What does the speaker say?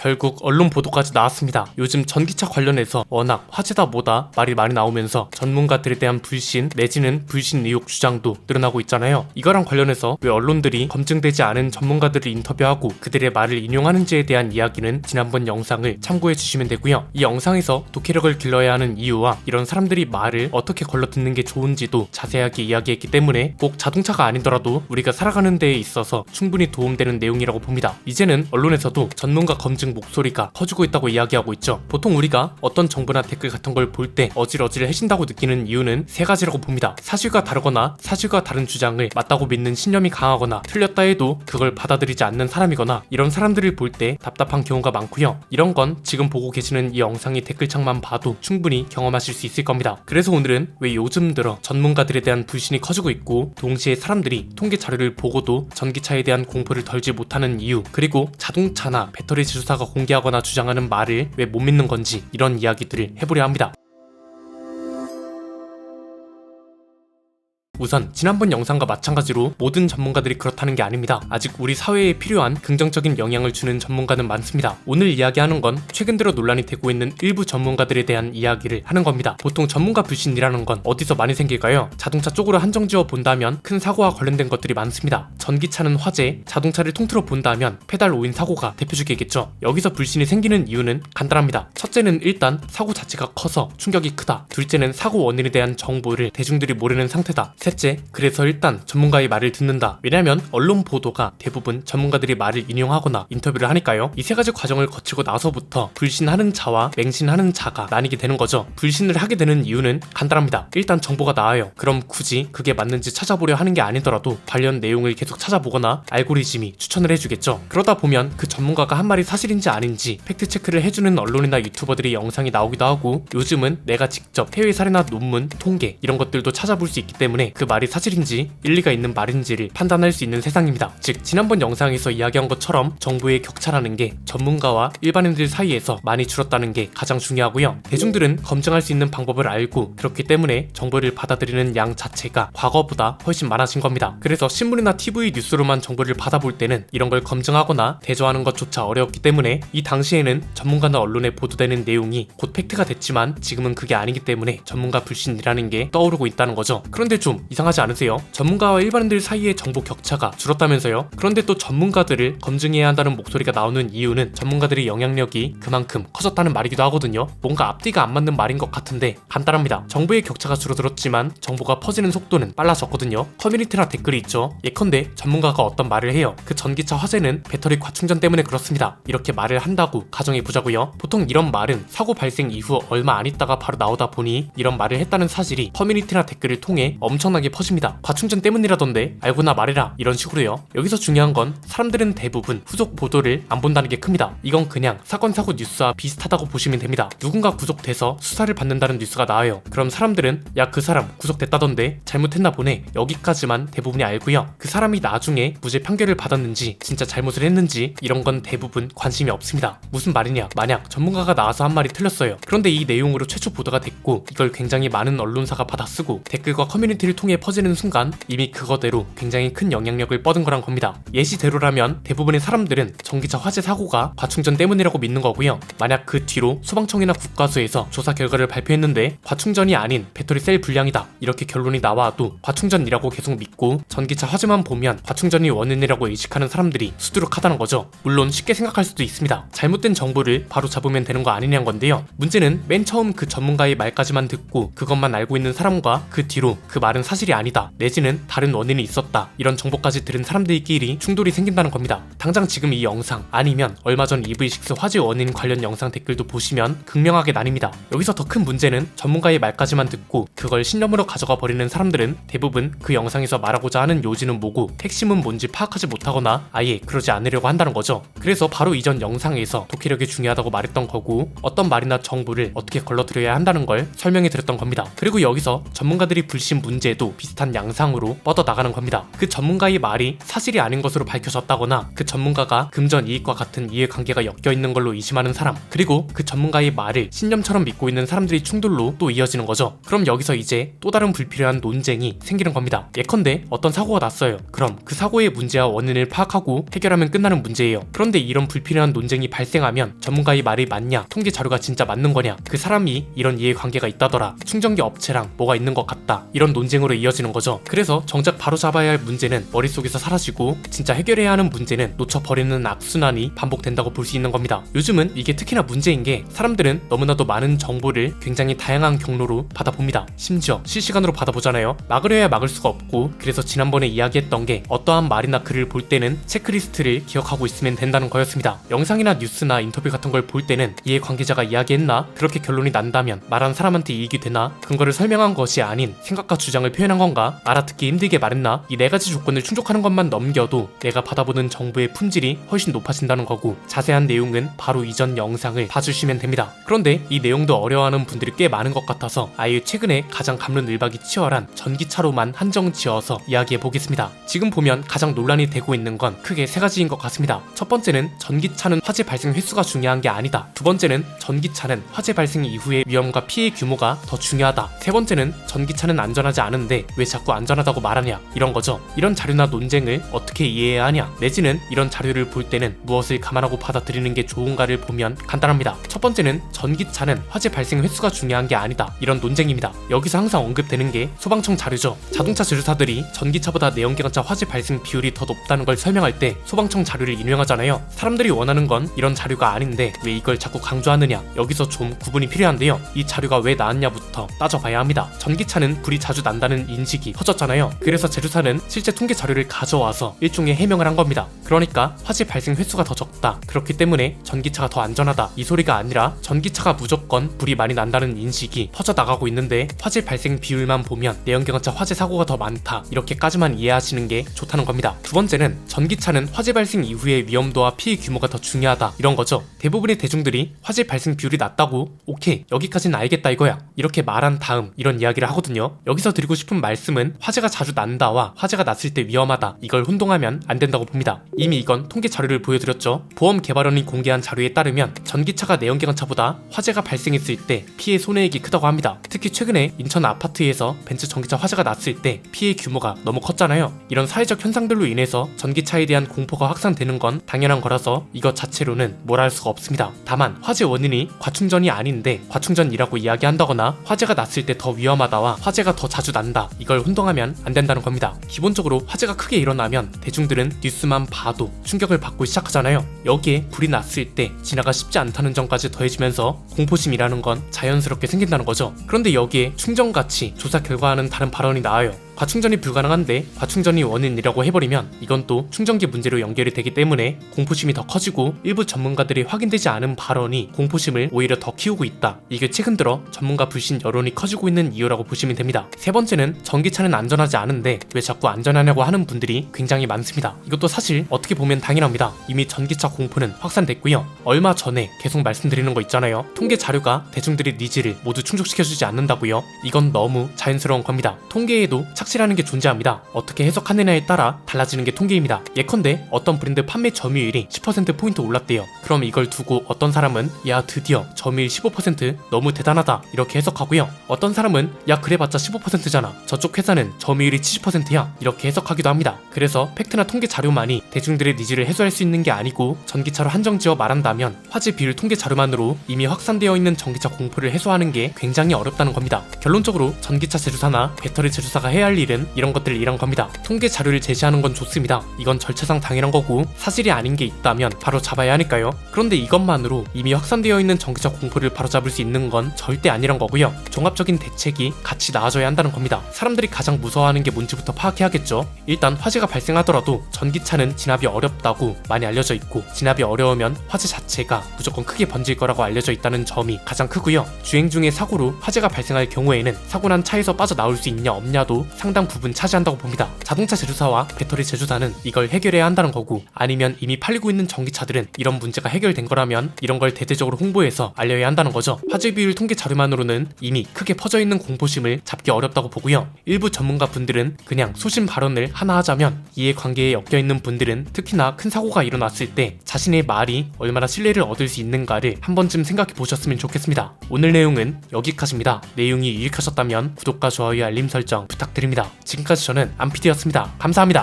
결국 언론 보도까지 나왔습니다. 요즘 전기차 관련해서 워낙 화제다 뭐다 말이 많이 나오면서 전문가들에 대한 불신 내지는 불신 의혹 주장도 늘어나고 있잖아요. 이거랑 관련해서 왜 언론들이 검증되지 않은 전문가들을 인터뷰하고 그들의 말을 인용하는지에 대한 이야기는 지난번 영상을 참고해 주시면 되고요. 이 영상에서 독해력을 길러야 하는 이유와 이런 사람들이 말을 어떻게 걸러 듣는 게 좋은지도 자세하게 이야기했기 때문에 꼭 자동차가 아니더라도 우리가 살아가는 데에 있어서 충분히 도움되는 내용이라고 봅니다. 이제는 언론에서도 전문가 검증 목소리가 커지고 있다고 이야기하고 있죠. 보통 우리가 어떤 정보나 댓글 같은 걸 볼 때 어질어질해진다고 느끼는 이유는 세 가지라고 봅니다. 사실과 다르거나 사실과 다른 주장을 맞다고 믿는 신념이 강하거나 틀렸다 해도 그걸 받아들이지 않는 사람이거나 이런 사람들을 볼 때 답답한 경우가 많고요. 이런 건 지금 보고 계시는 이 영상의 댓글창만 봐도 충분히 경험하실 수 있을 겁니다. 그래서 오늘은 왜 요즘 들어 전문가들에 대한 불신이 커지고 있고 동시에 사람들이 통계 자료를 보고도 전기차에 대한 공포를 덜지 못하는 이유, 그리고 자동차나 배터리 제조사가 공개하거나 주장하는 말을 왜 못 믿는 건지 이런 이야기들을 해보려 합니다. 우선 지난번 영상과 마찬가지로 모든 전문가들이 그렇다는 게 아닙니다. 아직 우리 사회에 필요한 긍정적인 영향을 주는 전문가는 많습니다. 오늘 이야기하는 건 최근 들어 논란이 되고 있는 일부 전문가들에 대한 이야기를 하는 겁니다. 보통 전문가 불신이라는 건 어디서 많이 생길까요? 자동차 쪽으로 한정지어 본다면 큰 사고와 관련된 것들이 많습니다. 전기차는 화재, 자동차를 통틀어 본다면 페달 오인 사고가 대표적이겠죠. 여기서 불신이 생기는 이유는 간단합니다. 첫째는 일단 사고 자체가 커서 충격이 크다. 둘째는 사고 원인에 대한 정보를 대중들이 모르는 상태다. 셋째, 그래서 일단 전문가의 말을 듣는다. 왜냐면 언론 보도가 대부분 전문가들이 말을 인용하거나 인터뷰를 하니까요. 이 세 가지 과정을 거치고 나서부터 불신하는 자와 맹신하는 자가 나뉘게 되는 거죠. 불신을 하게 되는 이유는 간단합니다. 일단 정보가 나와요. 그럼 굳이 그게 맞는지 찾아보려 하는 게 아니더라도 관련 내용을 계속 찾아보거나 알고리즘이 추천을 해주겠죠. 그러다 보면 그 전문가가 한 말이 사실인지 아닌지 팩트체크를 해주는 언론이나 유튜버들의 영상이 나오기도 하고, 요즘은 내가 직접 해외 사례나 논문, 통계 이런 것들도 찾아볼 수 있기 때문에 그 말이 사실인지 일리가 있는 말인지를 판단할 수 있는 세상입니다. 즉 지난번 영상에서 이야기한 것처럼 정보의 격차라는 게 전문가와 일반인들 사이에서 많이 줄었다는 게 가장 중요하고요. 대중들은 검증할 수 있는 방법을 알고 그렇기 때문에 정보를 받아들이는 양 자체가 과거보다 훨씬 많아진 겁니다. 그래서 신문이나 TV 뉴스로만 정보를 받아볼 때는 이런 걸 검증하거나 대조하는 것조차 어려웠기 때문에 이 당시에는 전문가나 언론에 보도되는 내용이 곧 팩트가 됐지만 지금은 그게 아니기 때문에 전문가 불신이라는 게 떠오르고 있다는 거죠. 그런데 좀 이상하지 않으세요? 전문가와 일반인들 사이의 정보 격차가 줄었다면서요? 그런데 또 전문가들을 검증해야 한다는 목소리가 나오는 이유는 전문가들의 영향력이 그만큼 커졌다는 말이기도 하거든요. 뭔가 앞뒤가 안 맞는 말인 것 같은데 간단합니다. 정보의 격차가 줄어들었지만 정보가 퍼지는 속도는 빨라졌거든요. 커뮤니티나 댓글이 있죠. 예컨대 전문가가 어떤 말을 해요. 그 전기차 화재는 배터리 과충전 때문에 그렇습니다. 이렇게 말을 한다고 가정해보자고요. 보통 이런 말은 사고 발생 이후 얼마 안 있다가 바로 나오다 보니 이런 말을 했다는 사실이 커뮤니티나 댓글을 통해 엄청나게 퍼집니다. 과충전 때문이라던데 알고나 말해라, 이런 식으로요. 여기서 중요한 건 사람들은 대부분 후속 보도를 안 본다는 게 큽니다. 이건 그냥 사건 사고 뉴스와 비슷하다고 보시면 됩니다. 누군가 구속돼서 수사를 받는다는 뉴스가 나와요. 그럼 사람들은 야, 그 사람 구속됐다던데 잘못했나 보네, 여기까지만 대부분이 알고요. 그 사람이 나중에 무죄 판결을 받았는지 진짜 잘못을 했는지 이런 건 대부분 관심이 없습니다. 무슨 말이냐, 만약 전문가가 나와서 한 말이 틀렸어요. 그런데 이 내용으로 최초 보도가 됐고 이걸 굉장히 많은 언론사가 받아쓰고 댓글과 커뮤니티를 통해 퍼지는 순간 이미 그거대로 굉장히 큰 영향력을 뻗은 거란 겁니다. 예시대로라면 대부분의 사람들은 전기차 화재 사고가 과충전 때문이라고 믿는 거고요. 만약 그 뒤로 소방청이나 국가수에서 조사 결과를 발표했는데 과충전이 아닌 배터리 셀 불량이다, 이렇게 결론이 나와도 과충전이라고 계속 믿고 전기차 화재만 보면 과충전이 원인이라고 의식하는 사람들이 수두룩하다는 거죠. 물론 쉽게 생각할 수도 있습니다. 잘못된 정보를 바로 잡으면 되는 거 아니냐는 건데요. 문제는 맨 처음 그 전문가의 말까지만 듣고 그것만 알고 있는 사람과 그 뒤로 그 말은 사실이 아니다, 내지는 다른 원인이 있었다, 이런 정보까지 들은 사람들끼리 충돌이 생긴다는 겁니다. 당장 지금 이 영상 아니면 얼마 전 EV6 화재 원인 관련 영상 댓글도 보시면 극명하게 나뉩니다. 여기서 더 큰 문제는 전문가의 말까지만 듣고 그걸 신념으로 가져가 버리는 사람들은 대부분 그 영상에서 말하고자 하는 요지는 뭐고 핵심은 뭔지 파악하지 못하거나 아예 그러지 않으려고 한다는 거죠. 그래서 바로 이전 영상에서 독해력이 중요하다고 말했던 거고 어떤 말이나 정보를 어떻게 걸러들여야 한다는 걸 설명해 드렸던 겁니다. 그리고 여기서 전문가들이 불신 문제도 전문가들도 비슷한 양상으로 뻗어나가는 겁니다. 그 전문가의 말이 사실이 아닌 것으로 밝혀졌다거나 그 전문가가 금전 이익과 같은 이해관계가 엮여있는 걸로 의심하는 사람, 그리고 그 전문가의 말을 신념처럼 믿고 있는 사람들이 충돌로 또 이어지는 거죠. 그럼 여기서 이제 또 다른 불필요한 논쟁이 생기는 겁니다. 예컨대 어떤 사고가 났어요. 그럼 그 사고의 문제와 원인을 파악하고 해결하면 끝나는 문제예요. 그런데 이런 불필요한 논쟁이 발생하면 전문가의 말이 맞냐, 통계 자료가 진짜 맞는 거냐, 그 사람이 이런 이해관계가 있다더라, 충전기 업체랑 뭐가 있는 것 같다, 이런 논쟁으로 이어지는 거죠. 그래서 정작 바로잡아야 할 문제는 머릿속에서 사라지고 진짜 해결해야 하는 문제는 놓쳐버리는 악순환이 반복된다고 볼 수 있는 겁니다. 요즘은 이게 특히나 문제인 게 사람들은 너무나도 많은 정보를 굉장히 다양한 경로로 받아봅니다. 심지어 실시간으로 받아보잖아요. 막으려야 막을 수가 없고, 그래서 지난번에 이야기했던 게 어떠한 말이나 글을 볼 때는 체크리스트를 기억하고 있으면 된다는 거였습니다. 영상이나 뉴스나 인터뷰 같은 걸 볼 때는 이해관계자가 이야기했나, 그렇게 결론이 난다면 말한 사람한테 이익이 되나, 근거를 설명한 것이 아닌 생각과 주장을 표현한 건가, 알아듣기 힘들게 말했나, 이 네 가지 조건을 충족하는 것만 넘겨도 내가 받아보는 정보의 품질이 훨씬 높아진다는 거고, 자세한 내용은 바로 이전 영상을 봐주시면 됩니다. 그런데 이 내용도 어려워하는 분들이 꽤 많은 것 같아서 아예 최근에 가장 갑론을박이 치열한 전기차로만 한정 지어서 이야기해 보겠습니다. 지금 보면 가장 논란이 되고 있는 건 크게 세 가지인 것 같습니다. 첫 번째는 전기차는 화재 발생 횟수가 중요한 게 아니다. 두 번째는 전기차는 화재 발생 이후의 위험과 피해 규모가 더 중요하다. 세 번째는 전기차는 안전하지 않은데 왜 자꾸 안전하다고 말하냐, 이런 거죠. 이런 자료나 논쟁을 어떻게 이해해야 하냐, 내지는 이런 자료를 볼 때는 무엇을 감안하고 받아들이는 게 좋은가를 보면 간단합니다. 첫 번째는 전기차는 화재 발생 횟수가 중요한 게 아니다, 이런 논쟁입니다. 여기서 항상 언급되는 게 소방청 자료죠. 자동차 제조사들이 전기차보다 내연기관차 화재 발생 비율이 더 높다는 걸 설명할 때 소방청 자료를 인용하잖아요. 사람들이 원하는 건 이런 자료가 아닌데 왜 이걸 자꾸 강조하느냐, 여기서 좀 구분이 필요한데요. 이 자료가 왜 나왔냐부터 따져봐야 합니다. 전기차는 불이 자주 난다는 인식이 퍼졌잖아요. 그래서 제조사는 실제 통계 자료를 가져와서 일종의 해명을 한 겁니다. 그러니까 화재 발생 횟수가 더 적다, 그렇기 때문에 전기차가 더 안전하다, 이 소리가 아니라 전기차가 무조건 불이 많이 난다는 인식이 퍼져나가고 있는데 화재 발생 비율만 보면 내연기관차 화재 사고가 더 많다, 이렇게까지만 이해하시는 게 좋다는 겁니다. 두 번째는 전기차는 화재 발생 이후의 위험도와 피해 규모가 더 중요하다, 이런 거죠. 대부분의 대중들이 화재 발생 비율이 낮다고 오케이, 여기까지는 알겠다 이거야, 이렇게 말한 다음 이런 이야기를 하거든요. 여기서 드리고 싶은 말씀은 화재가 자주 난다와 화재가 났을 때 위험하다, 이걸 혼동하면 안 된다고 봅니다. 이미 이건 통계 자료를 보여드렸죠. 보험개발원이 공개한 자료에 따르면 전기차가 내연기관차보다 화재가 발생했을 때 피해 손해액이 크다고 합니다. 특히 최근에 인천 아파트에서 벤츠 전기차 화재가 났을 때 피해 규모가 너무 컸잖아요. 이런 사회적 현상들로 인해서 전기차에 대한 공포가 확산되는 건 당연한 거라서 이것 자체로는 뭐라 할 수가 없습니다. 다만 화재 원인이 과충전이 아닌데 과충전이라고 이야기한다거나 화재가 났을 때 더 위험하다와 화재가 더 자주 난다, 이걸 혼동하면 안 된다는 겁니다. 기본적으로 화재가 크게 일어나면 대중들은 뉴스만 봐도 충격을 받고 시작하잖아요. 여기에 불이 났을 때 진화가 쉽지 않다는 점까지 더해지면서 공포심이라는 건 자연스럽게 생긴다는 거죠. 그런데 여기에 충전가치 조사 결과와는 다른 발언이 나와요. 과충전이 불가능한데 과충전이 원인이라고 해버리면 이건 또 충전기 문제로 연결이 되기 때문에 공포심이 더 커지고, 일부 전문가들이 확인되지 않은 발언이 공포심을 오히려 더 키우고 있다, 이게 최근 들어 전문가 불신 여론이 커지고 있는 이유라고 보시면 됩니다. 세 번째는 전기차는 안전하지 않은데 왜 자꾸 안전하냐고 하는 분들이 굉장히 많습니다. 이것도 사실 어떻게 보면 당연합니다. 이미 전기차 공포는 확산됐고요. 얼마 전에 계속 말씀드리는 거 있잖아요. 통계 자료가 대중들의 니즈를 모두 충족시켜주지 않는다고요. 이건 너무 자연스러운 겁니다. 통계에도 착시라는 게 존재합니다. 어떻게 해석하느냐에 따라 달라지는 게 통계입니다. 예컨대 어떤 브랜드 판매 점유율이 10%포인트 올랐대요. 그럼 이걸 두고 어떤 사람은 야 드디어 점유율 15% 너무 대단하다, 이렇게 해석하고요. 어떤 사람은 야 그래봤자 15%잖아, 저쪽 회사는 점유율이 70%야, 이렇게 해석하기도 합니다. 그래서 팩트나 통계 자료만이 대중들의 니즈를 해소할 수 있는 게 아니고, 전기차로 한정지어 말한다면 화재 비율 통계 자료만으로 이미 확산되어 있는 전기차 공포를 해소하는 게 굉장히 어렵다는 겁니다. 결론적으로 전기차 제조사나 배터리 제조사가 해야 할 일은 이런 것들이란 겁니다. 통계 자료를 제시하는 건 좋습니다. 이건 절차상 당연한 거고 사실이 아닌 게 있다면 바로 잡아야 하니까요. 그런데 이것만으로 이미 확산되어 있는 전기차 공포를 바로잡을 수 있는 건 절대 아니란 거고요. 종합적인 대책이 같이 나와줘야 한다는 겁니다. 사람들이 가장 무서워하는 게 뭔지부터 파악해야겠죠. 일단 화재가 발생하더라도 전기차는 진압이 어렵다고 많이 알려져 있고, 진압이 어려우면 화재 자체가 무조건 크게 번질 거라고 알려져 있다는 점이 가장 크고요. 주행 중에 사고로 화재가 발생할 경우에는 사고 난 차에서 빠져나올 수 있냐 없냐도 상당 부분 차지한다고 봅니다. 자동차 제조사와 배터리 제조사는 이걸 해결해야 한다는 거고, 아니면 이미 팔리고 있는 전기차들은 이런 문제가 해결된 거라면 이런 걸 대대적으로 홍보해서 알려야 한다는 거죠. 화재 비율 통계 자료만으로는 이미 크게 퍼져있는 공포심을 잡기 어렵다고 보고요. 일부 전문가 분들은 그냥 소신 발언을 하나 하자면, 이해관계에 엮여있는 분들은 특히나 큰 사고가 일어났을 때 자신의 말이 얼마나 신뢰를 얻을 수 있는가를 한 번쯤 생각해 보셨으면 좋겠습니다. 오늘 내용은 여기까지입니다. 내용이 유익하셨다면 구독과 좋아요, 알림 설정 부탁드립니다. 지금까지 저는 안피디였습니다. 감사합니다.